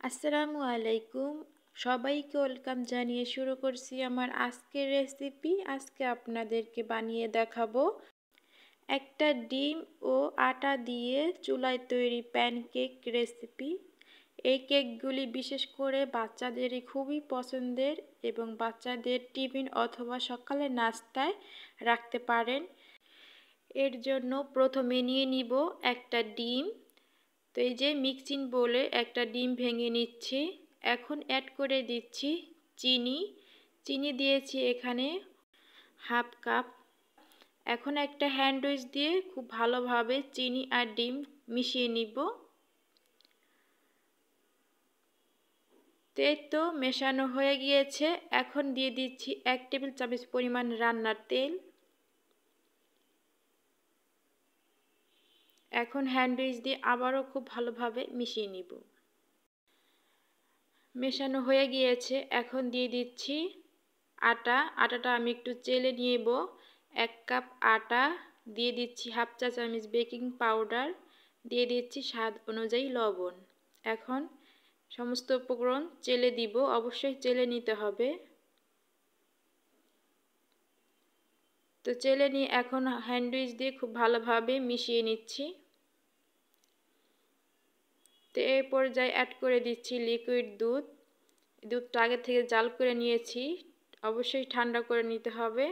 আসসালামু আলাইকুম। সবাইকে ওয়েলকাম জানিয়ে শুরু করছি আমার আজকের রেসিপি। আজকে আপনাদেরকে বানিয়ে দেখাবো একটা ডিম ও আটা দিয়ে চুলায় তৈরি প্যানকেক রেসিপি। এই কেকগুলি বিশেষ করে বাচ্চাদেরই খুবই পছন্দের এবং বাচ্চাদের টিফিন অথবা সকালের নাস্তায় রাখতে পারেন। এর জন্য প্রথমে নিয়ে নিব একটা ডিম। তো এই যে মিক্সিং বোলে একটা ডিম ভেঙে নিচ্ছি। এখন অ্যাড করে দিচ্ছি চিনি দিয়েছি এখানে হাফ কাপ। এখন একটা হ্যান্ড উইচ দিয়ে খুব ভালোভাবে চিনি আর ডিম মিশিয়ে নিব। তো মেশানো হয়ে গিয়েছে। এখন দিয়ে দিচ্ছি 1 টেবিল চামচ পরিমাণ রান্নার তেল। এখন হ্যান্ড উইচ দিয়ে আবারও খুব ভালোভাবে মিশিয়ে নিব। মেশানো হয়ে গিয়েছে। এখন দিয়ে দিচ্ছি আটাটা আমি একটু চেলে নিব। 1 কাপ আটা দিয়ে দিচ্ছি হাফ চা চামচ বেকিং পাউডার, দিয়ে দিচ্ছি স্বাদ অনুযায়ী লবণ। এখন সমস্ত উপকরণ চেলে দিব, অবশ্যই চেলে নিতে হবে। তো চেলে নিয়ে এখন হ্যান্ড উইচ দিয়ে খুব ভালোভাবে মিশিয়ে নিচ্ছি। তো এই পর্যায়ে অ্যাড করে দিচ্ছি লিকুইড দুধটা আগে থেকে জাল করে নিয়েছি, অবশ্যই ঠান্ডা করে নিতে হবে।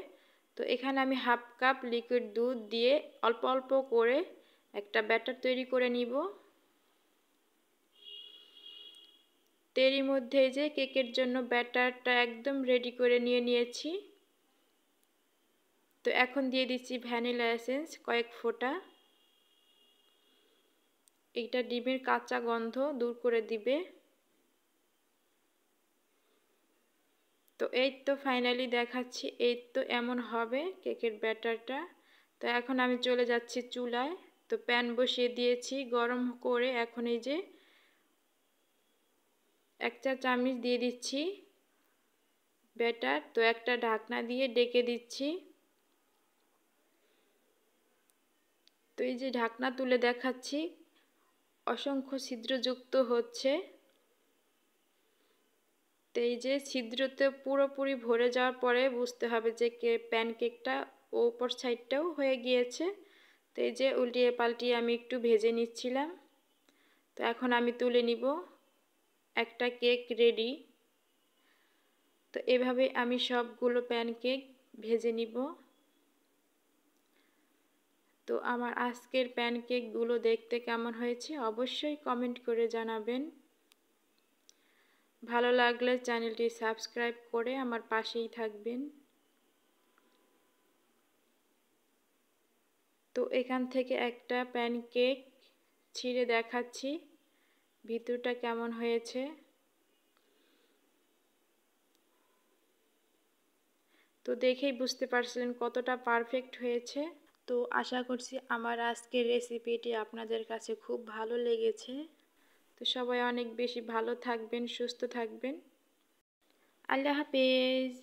তো এখানে আমি হাফ কাপ লিকুইড দুধ দিয়ে অল্প অল্প করে একটা ব্যাটার তৈরি করে নিব। এরই মধ্যে যে কেকের জন্য ব্যাটারটা একদম রেডি করে নিয়েছি। তো এখন দিয়ে দিচ্ছি ভ্যানিলা এসেন্স কয়েক ফোঁটা। এটা ডিমের কাঁচা গন্ধ দূর করে দিবে। তো এই তো ফাইনালি দেখাচ্ছি, এই তো এমন হবে কেকের ব্যাটারটা। তো এখন আমি চলে যাচ্ছি চুলায়। তো প্যান বসিয়ে দিয়েছি গরম করে। এখন এই যে 1 চা চামচ দিয়ে দিচ্ছি ব্যাটার। তো একটা ঢাকনা দিয়ে ঢেকে দিচ্ছি। তো এই যে ঢাকনা তুলে দেখাচ্ছি, অসংখ্য ছিদ্রযুক্ত হচ্ছে। তো এই যে ছিদ্রতে পুরোপুরি ভরে যাওয়ার পরে বুঝতে হবে যে প্যানকেকটা উপর সাইডটাও হয়ে গিয়েছে। তো এই যে উল্টিয়ে পাল্টিয়ে আমি একটু ভেজে নিচ্ছিলাম। তো এখন আমি তুলে নিব। একটা কেক রেডি। তো এভাবে আমি সবগুলো প্যানকেক ভেজে নিব। তো আমার আজকের প্যানকেকগুলো দেখতে কেমন হয়েছে অবশ্যই কমেন্ট করে জানাবেন। ভালো লাগলে চ্যানেলটি সাবস্ক্রাইব করে আমার পাশেই থাকবেন। তো এখান থেকে একটা প্যানকেক ছিঁড়ে দেখাচ্ছি ভিতরটা কেমন হয়েছে। তো দেখেই বুঝতে পারছিলেন কতটা পারফেক্ট হয়েছে। তো আশা করছি আমার আজকের রেসিপিটি আপনাদের কাছে খুব ভালো লেগেছে। তো সবাই অনেক বেশি ভালো থাকবেন, সুস্থ থাকবেন। আল্লাহ হাফেজ।